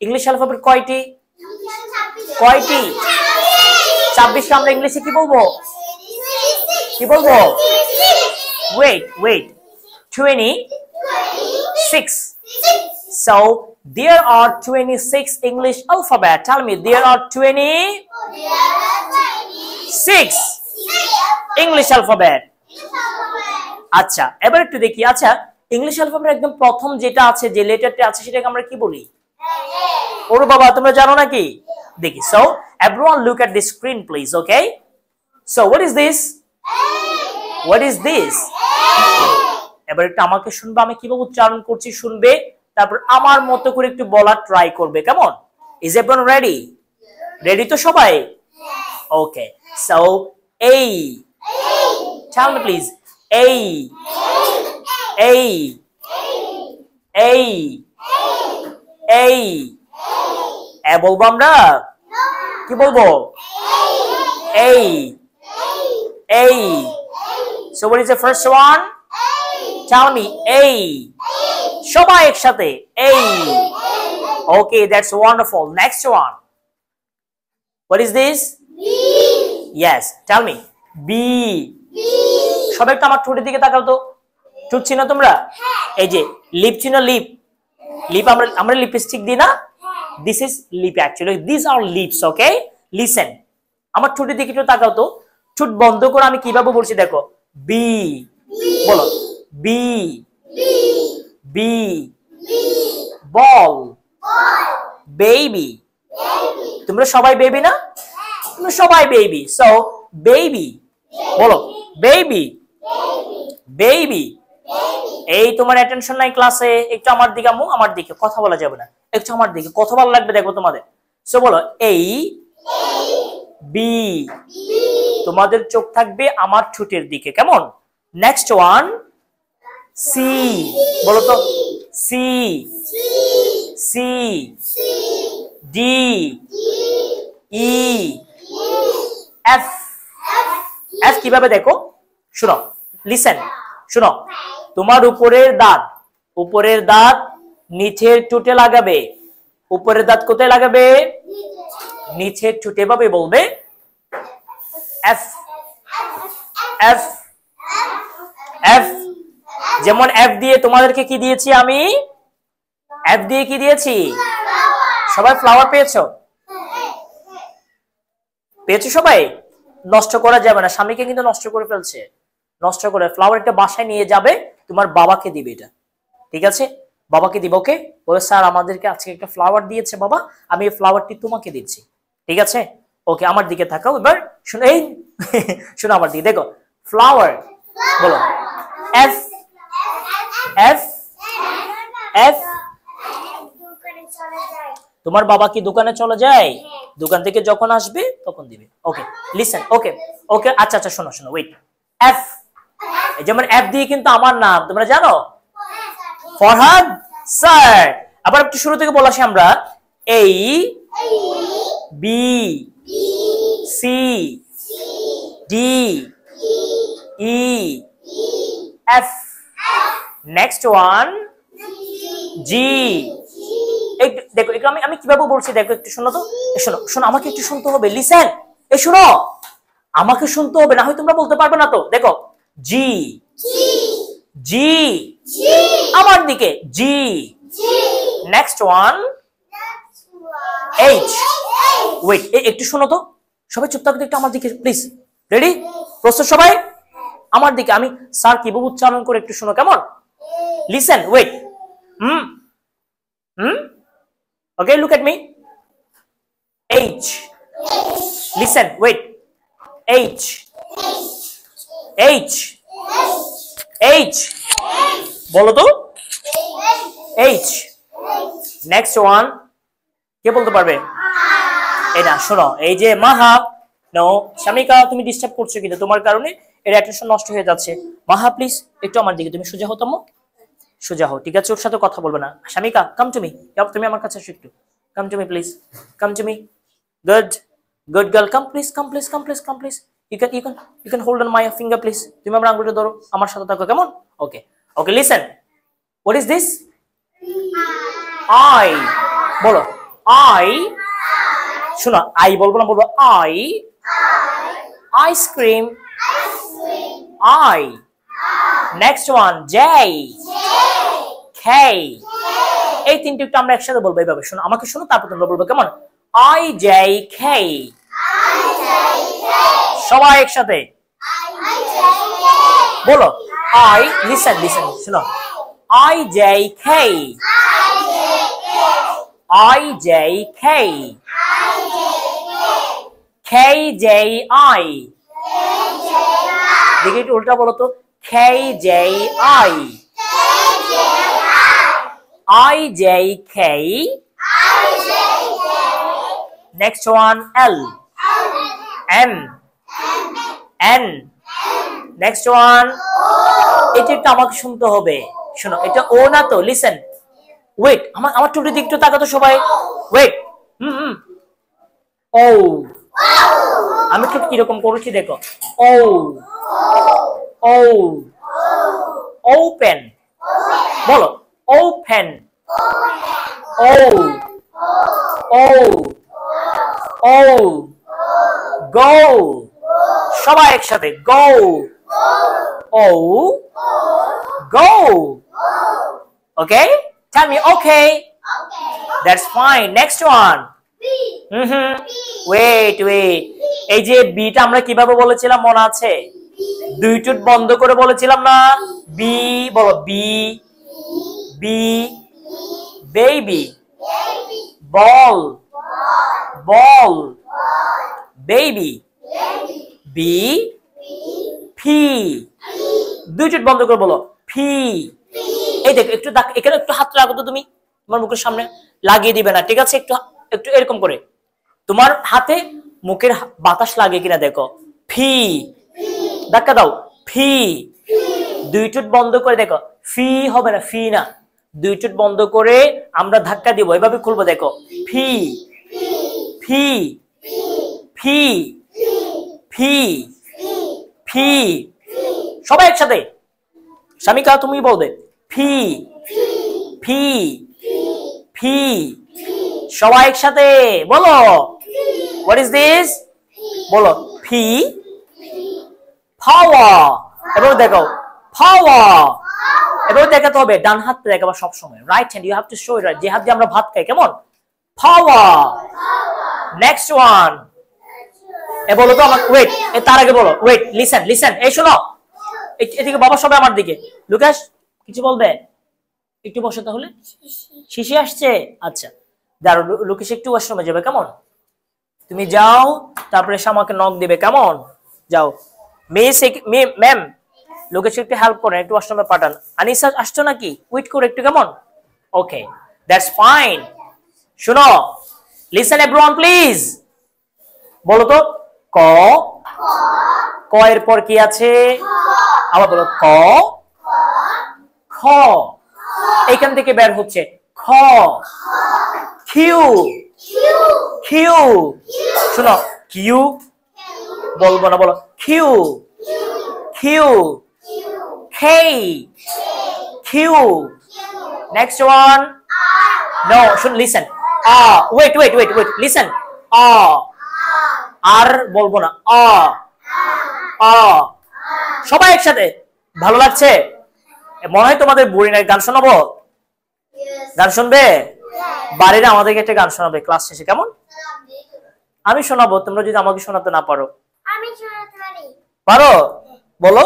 English alphabet কয়টি? কয়টি? 26 কে আমরা ইংলিশে কি বলবো? কি বলবো? Wait. 26. So there are 26 English alphabet. Tell me, there are 26 English alphabet. আচ্ছা, এবার একটু দেখি। আচ্ছা, ইংলিশ অ্যালফাবেট একদম প্রথম যেটা আছে, যে লেটারটা আছে, সেটাকে আমরা কি বলি? ওরে বাবা, তোমরা জানো নাকি? দেখি। So everyone look at the screen please, okay? So what is this? What is this? এবার একটু আমাকে শুনবে, আমি কিভাবে উচ্চারণ করছি শুনবে, তারপর আমার মতো করে একটু বলার ট্রাই করবে। কেমন? Is everyone ready? Ready তো সবাই? Okay. So A. Tell me please. A. A. A. A. এ বলবো আমরা? কি বলবো? A. A. So what is the first one? Tell me. A. সবাই একসাথে A. Okay, that's wonderful. Next one. What is this? B. Yes, tell me. B. সবাই একটু আমার ঠোঁটের দিকে তাকাও তো। ঠোঁট চিনো তোমরা? এই যে লিপ চিনো? লিপ আমরা লিপস্টিক দিই না? This is lip actually. These are lips, okay? Listen. আমার ঠোঁটের দিকে একটু তাকাও তো। ঠোঁট বন্ধ করে আমি কিভাবে বলছি দেখো। B. বলো। B. B. Ball. Baby. তোমরা সবাই বেবি না? তোমরা সবাই বেবি। So baby. বলো baby. Baby. এই তোমার অ্যাটেনশন নাই ক্লাসে? একটু আমার দিকে আমু, আমার দিকে কথা বলা যাবে না, একটু আমার দিকে কথা ভালো লাগবে দেখো তোমাদের। সো বলো A. B. তোমাদের চোখ থাকবে আমার ঠোঁটের দিকে। কেমন? Next one C. বলো তো C. C. D. E. F. F কিভাবে দেখো? শুনো, লিসেন, শুনো। তোমার উপরের দাঁত নিচের ঠোঁটে লাগাবে। উপরের দাঁত কোথায় লাগাবে? নিচের ঠোঁটে। ভাবে বলবে F. F. F. যেমন F দিয়ে তোমাদেরকে কি দিয়েছি আমি? F দিয়ে কি দিয়েছি? সবাই ফ্লাওয়ার পেয়েছো? পেয়েছো সবাই? নষ্ট করা যাবে না, স্বামীকে কিন্তু নষ্ট করে ফেলছে। নষ্ট করে ফ্লাওয়ার একটা বাসায় নিয়ে যাবে, তোমার বাবাকে দিবে এটা, ঠিক আছে? বাবাকে দিবে। ওকে, বলে স্যার আমাদেরকে আজকে একটা ফ্লাওয়ার দিয়েছে বাবা, আমি এই ফ্লাওয়ারটি তোমাকে দিচ্ছি, ঠিক আছে? ওকে, আমার দিকে তাকাও এবার। শুনো, এই শুনো আমার দিকে দেখো। ফ্লাওয়ার বলো F. F. F. তোমার বাবা কি দোকানে চলে যায়? দোকান থেকে যখন আসবে তখন দিবে। ওকে, লিসেন। ওকে ওকে, আচ্ছা আচ্ছা, শোনো শোনো, ওয়েট। F. যেমন F দিয়ে কিন্তু আমার নাম তোমরা জানো, ফরহাদ স্যার। আবার একটু শুরু থেকে বলা আসি আমরা। A. B. C. D. E. F. Next one G. দেখো আমি কিভাবে বলছি দেখো, একটু শোনো তো। শোনো শোনো, আমাকে একটু শুনতে হবে। লিসেন, এই শোনো, আমাকে শুনতে হবে, না হয় তোমরা বলতে পারবে না তো। দেখো G. G. আমার দিকে G. Next one H. Wait, একটু শোনো তো, সবাই চুপ থাকো একটু আমার দিকে প্লিজ। রেডি? প্রস্তুত সবাই? আমার দিকে। আমি স্যার কিভাবে উচ্চারণ করে একটু শোনো, কেমন? Listen, wait. Okay, look at me. H. Listen, wait. H. H. H. বলো তো H. Next one. কে বলতে পারবে? এই না, শোনো, এই যে মাহা। নো, শামিকা তুমি ডিস্টার্ব করছো কিন্তু, তোমার কারণে এর অ্যাটেনশন নষ্ট হয়ে যাচ্ছে। মাহা প্লিজ একটু আমার দিকে, তুমি সোজা হও তো, সোজা হও, ঠিক আছে? ওর সাথে কথা বলবে না। শামিকা কাম টু মি, তুমি আমার কাছে এসো একটু। Come to me please, come to me. Good good girl, come please, come please, come please, come please. You can hold on my finger please. তুমি আমার আঙ্গুলটা ধরো, আমার সাথে থাকো, কেমন? Okay okay, listen. What is this? I. বলো I শোনো আই বলবো না, বলবো I ice cream I next one J K এই তিনটে একটু আমরা একসাথে বলবো এইভাবে, শোনো আমাকে শোনো তারপর তোমরা বলবো কেমন I J K সবাই একসাথে বলো I listen শোনো I J K I J K K J I দেখি একটু উল্টা বলো তো K J I I J K next one L M N next one এটা একটু আমাকে শুনতে হবে, শোনো এটা ও না তো, লিসেন ওয়েট আমার টুটির দিকে একটু তাকাতো সবাই, ওয়েট ও আমি ঠিক কিরকম করেছি দেখো ও ও ওপেন বলো ওপেন ও ও ও গো সবাই একসাথে গো ও গো ওকে tell me okay that's fine next one wait এই যে বিটা আমরা কিভাবে বলেছিলাম মনে আছে দুই টুট বন্ধ করে বলেছিলাম না বি বলো বি বি বেবি বল বল বেবি বি ফি দুই টুট বন্ধ করে বলো ফি এই দেখো একটু এখানে একটু হাত রাখো তো তুমি তোমার মুখের সামনে লাগিয়ে দিবে না ঠিক আছে একটু একটু এরকম করে তোমার হাতে মুখের বাতাস লাগে কিনা দেখো ফি ধাক্কা দাও ফি দুই টুট বন্ধ করে দেখো ফি হবে না ফি না দুই টুট বন্ধ করে আমরা ধাক্কা দিব এভাবে খুলবো দেখো ফি ফি ফি ফি ফি সবাই একসাথে শামিকা তুমি বলবে ফি ফি ফি সবাই একসাথে বলো what is this বলো ফি পাওয়ার এবার দেখো পাওয়ার এবার দেখাতে হবে ডান হাত দেখাবা সব সময় right hand you have to show it right যে হাত দিয়ে আমরা ভাত খাই কেমন পাওয়ার নেক্সট ওয়ান এ বলো তো আমাকে ওয়েট তার আগে বলো ওয়েট লিসেন এই শোনো এদিকে বাবা সবাই আমার দিকে লুকাস কিছু বলবে একটু বসো তাহলে শিশি আসছে আচ্ছা দাঁড়ো লুকেশ একটু ওয়াশরুমে যাবে কেমন তুমি যাও তারপরে এসে আমাকে নক দিবে কেমন যাও মিস ম্যাম লুকেশ একটু হেল্প করেন একটু ওয়াশরুমে পাঠান আনিসা আসছো নাকি ওয়েট করো একটু কেমন ওকে দ্যাটস ফাইন শোনো লিসেন এভরিওয়ান প্লিজ বলো তো ক ক এর পর কি আছে আবার বলো ক খ এখান থেকে বের হচ্ছে খ কিউ কিউ শোনো কিউ বলবো না বলো কিউ কিউ কে কিউ নেক্সট ওয়ান নো শুন লিসেন ওয়েট লিসেন আর বলবো না সবাই একসাথে ভালো লাগছে মনে হয় তোমাদের বোরিং গান শোনাবো গান শুনবে বাড়িতে আমাদেরকে একটা গান শোনাবে ক্লাস শেষে কেমন আমি শোনাবো তোমরা যদি আমাকে শোনাতে না পারো আমি শোনাতে পারি পারো বলো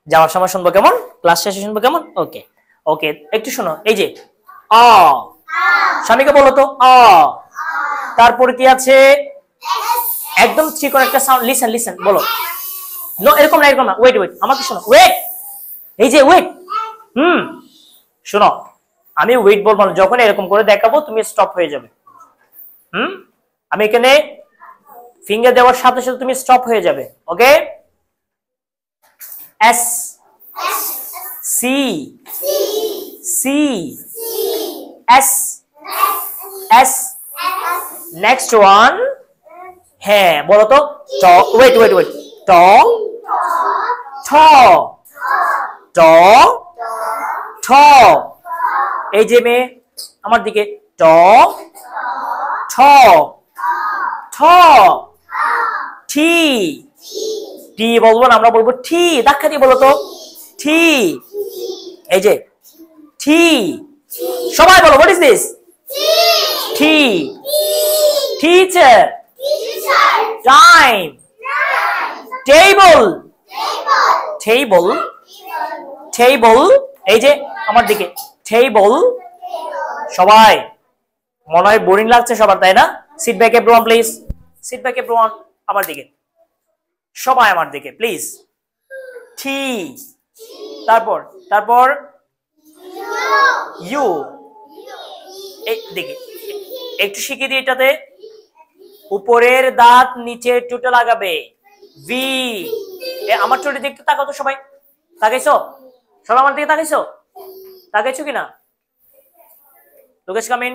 যাওয়ার সময় শুনবো কেমন ক্লাস শেষে শুনবো কেমন ওকে ওকে একটু শোনো এই যে স্বামীকে বলো তো তারপর কি আছে একদম চিকন একটা সাউন্ড লিসেন বলো নো এরকম না ওয়েট আমাকে শোনো ওয়েট এই যে ওয়েট শোনো আমি ওয়েট বলবো না যখন এরকম করে দেখাবো তুমি স্টপ হয়ে যাবে আমি এখানে ফিঙ্গার দেওয়ার সাথে সাথে তুমি স্টপ হয়ে যাবে okay S C C S S next one হ্যাঁ বলো তো ট ওয়েট ট ঠ ট ঠ এই যে মেয়ে আমার দিকে ট ঠ ঠ ঠি টি বলবো না, আমরা বলবো ঠি। ধাক্কা দিয়ে বলো তো ঠি। এই যে ঠি, সবাই বলো হোয়াট ইজ দিস? ঠি। Teacher, time, table, table, table. এই যে আমার দিকে টেবল। সবাই মনে হয় বোরিং লাগছে সবার, তাই না? Sit back everyone please, sit back everyone. আমার দিকে সবাই, আমার দিকে প্লিজ। টি, তারপর তারপর ইউ। এই দিকে একটু শিখিয়ে দিই, এটাতে উপরের দাঁত নিচের ঠোঁটে লাগাবে। ভি। আমার ঠোঁটে দিকে একটু তাকাও তো সবাই। তাকাইছো সবাই? আমার দিকে তাকাইছো? তাকাইছো কিনা? Lokesh come in.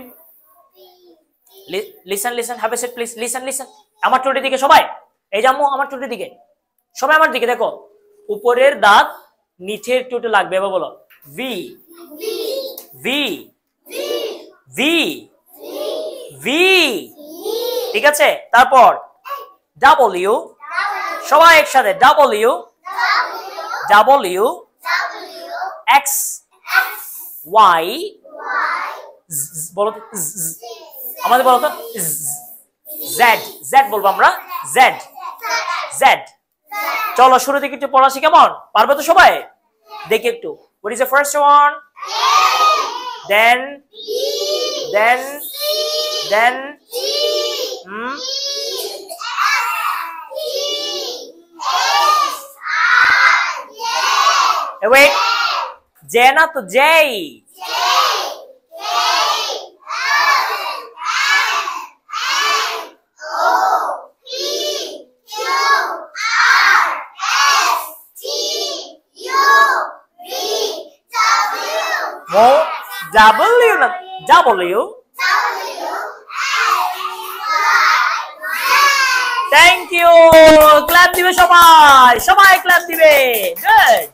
Listen listen, have a seat please. Listen listen, আমার ঠোঁটের দিকে সবাই। এই যে আম্মু আমার ঠোঁটের দিকে সবাই, আমার দিকে দেখো। উপরের দাঁত নিচের ঠোঁটে লাগবে। এবার বলো ভি ভি ভি ভি। ঠিক আছে, তারপর ডাব্লিউ। সবাই একসাথে ডাব্লিউ ডাব্লিউ এক্স ওয়াই। বলো তো আমাদের, বলো তো জেড। জেড বলবো আমরা, জেড জেড। চলো শুরু থেকে একটু পড়া শিখি, কেমন? পারবে তো সবাই? দেখি একটু। What is the first one? Then wait, J না তো, J। W না, W। Thank you. ক্ল্যাপ দিবে সবাই, সবাই ক্ল্যাপ দিবে। গুড।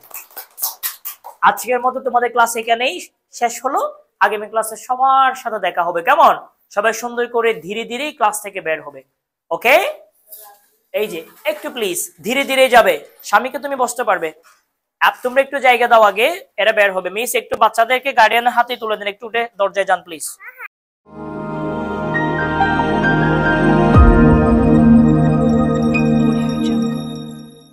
আজকের মতো তোমাদের ক্লাস এখানেই শেষ হলো। আগামী ক্লাসে সবার সাথে দেখা হবে, কেমন? সবাই সুন্দর করে ধীরে ধীরে ক্লাস থেকে বের হবে, ওকে? এই যে একটু প্লিজ ধীরে ধীরে যাবে। স্বামীকে তুমি বসতে পারবে, তোমরা একটু জায়গা দাও, আগে এরা বের হবে। মিস একটু বাচ্চাদেরকে গার্ডিয়ানের হাতে তুলে দিন, একটু উঠে দরজায় যান প্লিজ।